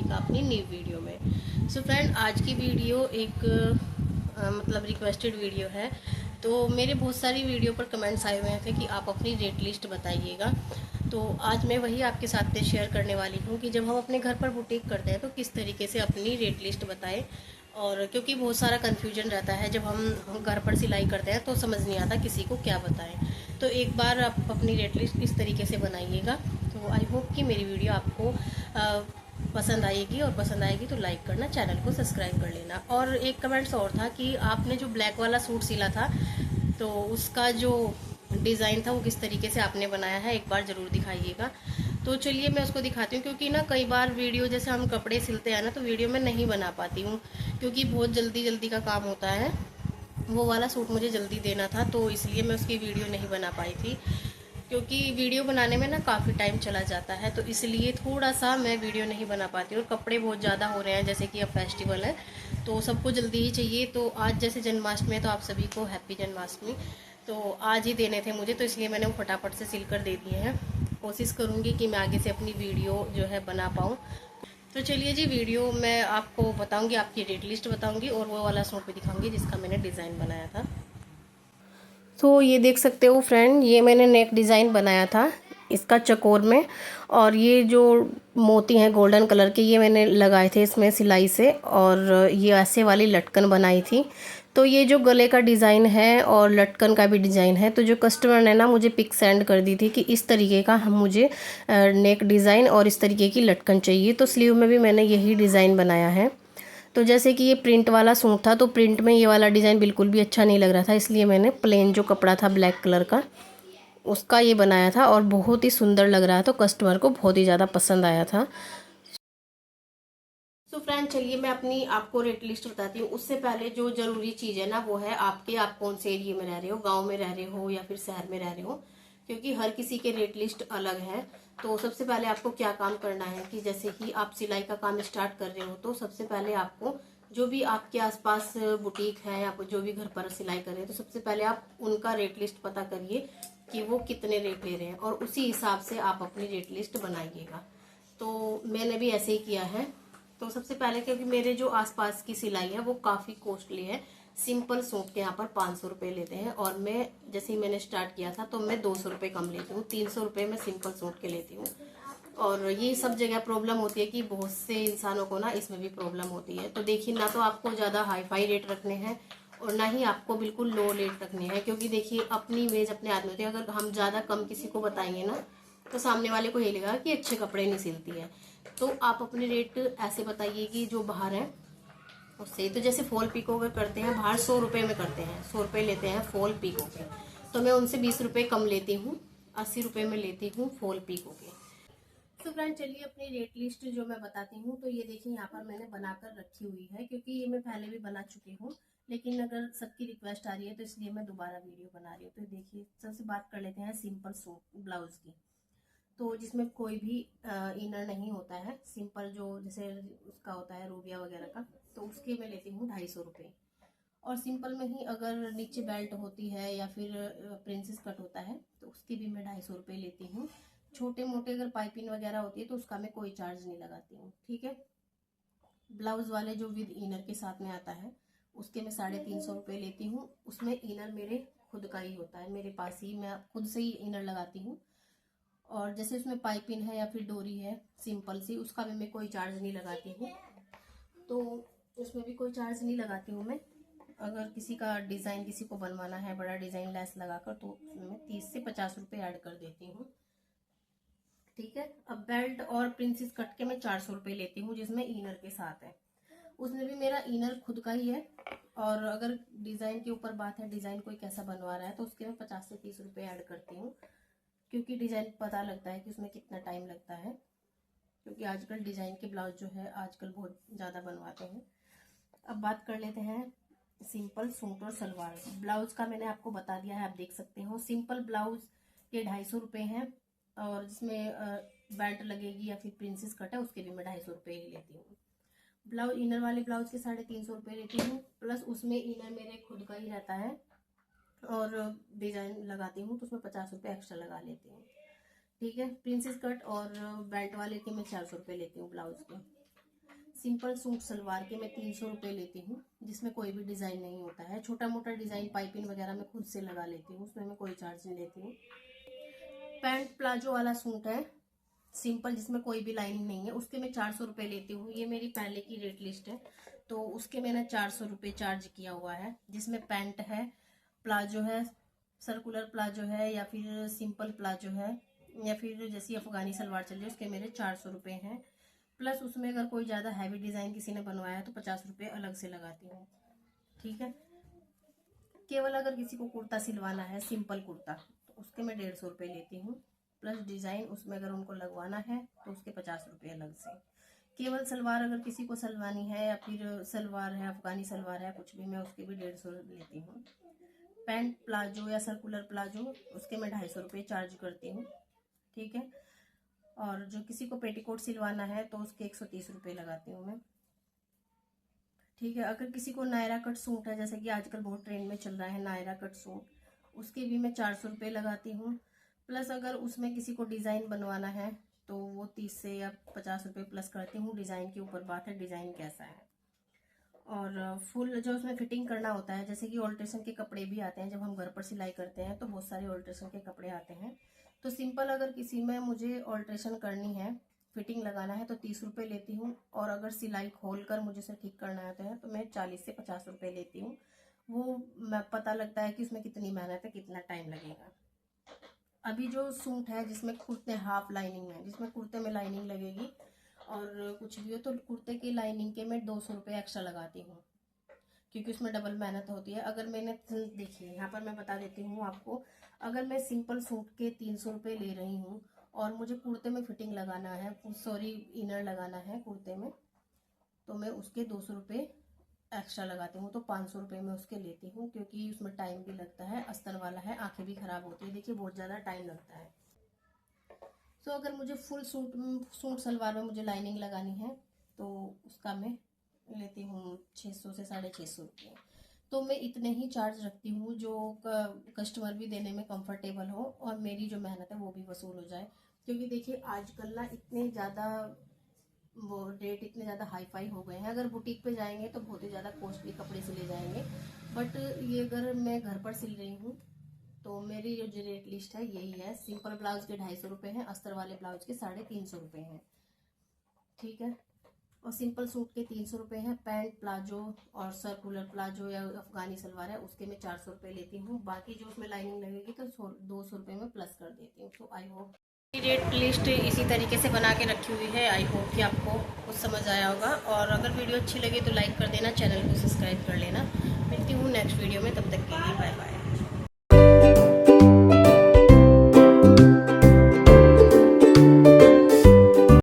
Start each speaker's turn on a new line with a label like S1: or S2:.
S1: मिलेगा अपनी new video में। सो फ्रेंड, आज की वीडियो एक मतलब रिक्वेस्टेड वीडियो है। तो मेरे बहुत सारी वीडियो पर कमेंट्स आए हुए थे कि आप अपनी रेट लिस्ट बताइएगा। तो आज मैं वही आपके साथ में शेयर करने वाली हूँ कि जब हम अपने घर पर बुटीक करते हैं तो किस तरीके से अपनी रेट लिस्ट बताएं। और क्योंकि बहुत सारा कन्फ्यूजन रहता है, जब हम घर पर सिलाई करते हैं तो समझ नहीं आता किसी को क्या बताएं। तो एक बार आप अपनी रेट लिस्ट इस तरीके से बनाइएगा। तो आई होप कि मेरी वीडियो आपको पसंद आएगी, और पसंद आएगी तो लाइक करना, चैनल को सब्सक्राइब कर लेना। और एक कमेंट्स और था कि आपने जो ब्लैक वाला सूट सिला था तो उसका जो डिज़ाइन था वो किस तरीके से आपने बनाया है, एक बार ज़रूर दिखाइएगा। तो चलिए मैं उसको दिखाती हूँ, क्योंकि ना कई बार वीडियो जैसे हम कपड़े सिलते हैं ना तो वीडियो में नहीं बना पाती हूँ, क्योंकि बहुत जल्दी जल्दी का काम होता है। वो वाला सूट मुझे जल्दी देना था तो इसलिए मैं उसकी वीडियो नहीं बना पाई थी, क्योंकि वीडियो बनाने में ना काफ़ी टाइम चला जाता है, तो इसलिए थोड़ा सा मैं वीडियो नहीं बना पाती हूँ। और कपड़े बहुत ज़्यादा हो रहे हैं, जैसे कि अब फेस्टिवल है तो सबको जल्दी ही चाहिए। तो आज जैसे जन्माष्टमी है तो आप सभी को हैप्पी जन्माष्टमी। तो आज ही देने थे मुझे, तो इसलिए मैंने वो फटाफट से सिल कर दे दिए हैं। कोशिश करूँगी कि मैं आगे से अपनी वीडियो जो है बना पाऊँ। तो चलिए जी, वीडियो मैं आपको बताऊँगी, आपकी रेट लिस्ट बताऊँगी और वो वाला सूट भी दिखाऊँगी जिसका मैंने डिज़ाइन बनाया था। तो ये देख सकते हो फ्रेंड, ये मैंने नेक डिज़ाइन बनाया था इसका चकोर में। और ये जो मोती हैं गोल्डन कलर के, ये मैंने लगाए थे इसमें सिलाई से। और ये ऐसे वाली लटकन बनाई थी। तो ये जो गले का डिज़ाइन है और लटकन का भी डिज़ाइन है, तो जो कस्टमर ने ना मुझे पिक सेंड कर दी थी कि इस तरीके का हम मुझे नेक डिज़ाइन और इस तरीके की लटकन चाहिए। तो स्लीव में भी मैंने यही डिज़ाइन बनाया है। तो जैसे कि ये प्रिंट वाला सूट था तो प्रिंट में ये वाला डिज़ाइन बिल्कुल भी अच्छा नहीं लग रहा था, इसलिए मैंने प्लेन जो कपड़ा था ब्लैक कलर का उसका ये बनाया था, और बहुत ही सुंदर लग रहा था, तो कस्टमर को बहुत ही ज़्यादा पसंद आया था। सो फ्रेंड, चलिए मैं अपनी आपको रेट लिस्ट बताती हूँ। उससे पहले जो ज़रूरी चीज़ है ना वो है आप कौन से एरिया में रह रहे हो, गांव में रह रहे हो या फिर शहर में रह रहे हो, क्योंकि हर किसी के रेट लिस्ट अलग है। तो सबसे पहले आपको क्या काम करना है कि जैसे कि आप सिलाई का काम स्टार्ट कर रहे हो तो सबसे पहले आपको जो भी आपके आसपास बुटीक है या जो भी घर पर सिलाई कर रहे हैं तो सबसे पहले आप उनका रेट लिस्ट पता करिए कि वो कितने रेट ले रहे हैं, और उसी हिसाब से आप अपनी रेट लिस्ट बनाइएगा। तो मैंने भी ऐसे ही किया है। तो सबसे पहले, क्योंकि मेरे जो आसपास की सिलाई है वो काफ़ी कॉस्टली है, सिंपल सूट के यहाँ पर 500 रुपये लेते हैं, और मैं जैसे ही मैंने स्टार्ट किया था तो मैं 200 रुपये कम लेती हूँ, 300 रुपये मैं सिंपल सूट के लेती हूँ। और ये सब जगह प्रॉब्लम होती है कि बहुत से इंसानों को ना इसमें भी प्रॉब्लम होती है। तो देखिए, ना तो आपको ज़्यादा हाई फाई रेट रखने हैं और ना ही आपको बिल्कुल लो रेट रखने हैं, क्योंकि देखिए अपनी इमेज अपने हाथ में होती है। अगर हम ज़्यादा कम किसी को बताएंगे ना तो सामने वाले को ये लगेगा कि अच्छे कपड़े नहीं सिलती है। तो आप अपने रेट ऐसे बताइए कि जो बाहर है उससे। तो जैसे फॉल पिको अगर करते हैं बाहर 100 रुपये में करते हैं, 100 रुपये लेते हैं फॉल पिको के, तो मैं उनसे 20 रुपये कम लेती हूँ, 80 रुपये में लेती हूँ फॉल पिको के। तो फ्रेंड, चलिए अपनी रेट लिस्ट जो मैं बताती हूँ। तो ये देखिए यहाँ पर मैंने बनाकर रखी हुई है, क्योंकि ये मैं पहले भी बना चुकी हूँ, लेकिन अगर सबकी रिक्वेस्ट आ रही है तो इसलिए मैं दोबारा वीडियो बना रही हूँ। तो देखिए, सबसे बात कर लेते हैं सिंपल सूट ब्लाउज की। तो जिसमें कोई भी इनर नहीं होता है, सिंपल जो जैसे उसका होता है रूबिया वगैरह का, तो उसके मैं लेती हूँ 250 रुपये। और सिंपल में ही अगर नीचे बेल्ट होती है या फिर प्रिंसेस कट होता है तो उसकी भी मैं 250 रुपये लेती हूँ। छोटे मोटे अगर पाइपिंग वगैरह होती है तो उसका मैं कोई चार्ज नहीं लगाती हूँ, ठीक है। ब्लाउज वाले जो विद इनर के साथ में आता है उसके मैं 350 रुपये लेती हूँ। उसमें इनर मेरे खुद का ही होता है, मेरे पास ही मैं खुद से ही इनर लगाती हूँ। और जैसे उसमें पाइपिंग है या फिर डोरी है सिंपल सी, उसका भी मैं कोई चार्ज नहीं लगाती हूँ। तो उसमें भी कोई चार्ज नहीं लगाती हूँ मैं। अगर किसी का डिज़ाइन किसी को बनवाना है बड़ा डिज़ाइन लेस लगाकर, तो उसमें मैं 30 से 50 रुपये ऐड कर देती हूँ, ठीक है। अब बेल्ट और प्रिंसेस कट के मैं 400 रुपये लेती हूँ, जिसमें इनर के साथ है। उसमें भी मेरा इनर खुद का ही है। और अगर डिज़ाइन के ऊपर बात है, डिज़ाइन कोई कैसा बनवा रहा है, तो उसके मैं 50 से 30 रुपये ऐड करती हूँ, क्योंकि डिज़ाइन पता लगता है कि उसमें कितना टाइम लगता है, क्योंकि आजकल डिज़ाइन के ब्लाउज जो है आजकल बहुत ज़्यादा बनवाते हैं। अब बात कर लेते हैं सिंपल सूट और सलवार। ब्लाउज का मैंने आपको बता दिया है, आप देख सकते हो। सिंपल ब्लाउज के 250 रुपये हैं, और जिसमें बेल्ट लगेगी या फिर प्रिंसेस कट है उसके भी मैं 250 रुपये ही लेती हूँ। ब्लाउज इनर वाले ब्लाउज के 350 रुपये लेती हूँ, प्लस उसमें इनर मेरे खुद का ही रहता है, और डिजाइन लगाती हूँ तो उसमें 50 रुपये एक्स्ट्रा लगा लेती हूँ, ठीक है। प्रिंसेस कट और बेल्ट वाले के मैं 400 रुपये लेती हूँ ब्लाउज के। सिंपल सूट सलवार के मैं 300 रुपये लेती हूँ, जिसमें कोई भी डिज़ाइन नहीं होता है। छोटा मोटा डिज़ाइन पाइपिंग वगैरह मैं खुद से लगा लेती हूँ, उसमें मैं कोई चार्ज नहीं लेती हूँ। पैंट प्लाजो वाला सूट है सिंपल, जिसमें कोई भी लाइनिंग नहीं है, उसके मैं 400 रुपये लेती हूँ। ये मेरी पहले की रेट लिस्ट है, तो उसके मैंने 400 रुपये चार्ज किया हुआ है। जिसमें पैंट है, प्लाजो है, सर्कुलर प्लाजो है, या फिर सिंपल प्लाजो है, या फिर जैसी अफगानी सलवार चल रही है, उसके मेरे 400 रुपये हैं। प्लस उसमें अगर कोई ज़्यादा हैवी डिज़ाइन किसी ने बनवाया तो 50 रुपये अलग से लगाती हूँ। ठीक है। केवल अगर किसी को कुर्ता सिलवाना है, सिंपल कुर्ता, तो उसके मैं 150 रुपये लेती हूँ। प्लस डिज़ाइन उसमें अगर उनको लगवाना है तो उसके 50 रुपये अलग से। केवल सलवार अगर किसी को सलवानी है, या फिर सलवार है, अफगानी सलवार है, कुछ भी, मैं उसके भी 150 लेती हूँ। पैंट प्लाजो या सर्कुलर प्लाजो, उसके मैं 250 रुपये चार्ज करती हूँ। ठीक है। और जो किसी को पेटीकोट सिलवाना है तो उसके 130 रुपये लगाती हूँ मैं। ठीक है। अगर किसी को नायरा कट सूट है, जैसे कि आजकल बहुत ट्रेंड में चल रहा है नायरा कट सूट, उसके भी मैं 400 रुपये लगाती हूँ। प्लस अगर उसमें किसी को डिज़ाइन बनवाना है तो वो 30 से या 50 रुपये प्लस करती हूँ। डिज़ाइन के ऊपर बात है, डिज़ाइन कैसा है। और फुल जो उसमें फिटिंग करना होता है, जैसे कि ऑल्ट्रेशन के कपड़े भी आते हैं, जब हम घर पर सिलाई करते हैं तो बहुत सारे ऑल्ट्रेशन के कपड़े आते हैं। तो सिंपल अगर किसी में मुझे ऑल्ट्रेशन करनी है, फिटिंग लगाना है, तो 30 रुपये लेती हूँ। और अगर सिलाई खोल कर मुझे उसे ठीक करना है तो मैं 40 से 50 रुपये लेती हूँ। वो मैं पता लगता है कि उसमें कितनी मेहनत है, कितना टाइम लगेगा। अभी जो सूट है जिसमें कुर्ते हाफ लाइनिंग है, जिसमें कुर्ते में लाइनिंग लगेगी और कुछ भी हो, तो कुर्ते की लाइनिंग के मैं 200 रुपये एक्स्ट्रा लगाती हूँ, क्योंकि उसमें डबल मेहनत होती है। अगर मैंने, देखिए यहाँ पर मैं बता देती हूँ आपको, अगर मैं सिंपल सूट के 300 रुपये ले रही हूँ और मुझे कुर्ते में फिटिंग लगाना है, सॉरी इनर लगाना है कुर्ते में, तो मैं उसके 200 रुपये एक्स्ट्रा लगाती हूँ। तो 500 रुपये में उसके लेती हूँ, क्योंकि उसमें टाइम भी लगता है, अस्तर वाला है, आंखें भी खराब होती है, देखिए बहुत ज़्यादा टाइम लगता है। तो अगर मुझे फुल सूट सलवार में मुझे लाइनिंग लगानी है तो उसका मैं लेती हूँ 600 से 650 रुपये। तो मैं इतने ही चार्ज रखती हूँ जो कस्टमर भी देने में कंफर्टेबल हो और मेरी जो मेहनत है वो भी वसूल हो जाए। क्योंकि देखिए आजकल ना इतने ज़्यादा वो रेट इतने ज़्यादा हाई फाई हो गए हैं। अगर बुटीक पे जाएंगे तो बहुत ही ज़्यादा कॉस्टली कपड़े सिले जाएंगे, बट ये अगर मैं घर पर सिल रही हूँ तो मेरी जो रेट लिस्ट है यही है। सिंपल ब्लाउज के 250 रुपये हैं, अस्तर वाले ब्लाउज के 350 रुपये हैं। ठीक है। और सिंपल सूट के 300 रुपये हैं। पैंट प्लाजो और सर्कुलर प्लाजो या अफगानी सलवार है, उसके मैं 400 रुपये लेती हूँ। बाकी जो उसमें लाइनिंग लगेगी तो 200 रुपये में प्लस कर देती हूँ। तो आई होप रेट लिस्ट इसी तरीके से बना के रखी हुई है। आई होप कि आपको कुछ समझ आया होगा। और अगर वीडियो अच्छी लगी तो लाइक कर देना, चैनल को सब्सक्राइब कर लेना। मिलती हूँ नेक्स्ट वीडियो में, तब तक के लिए बाय बाय।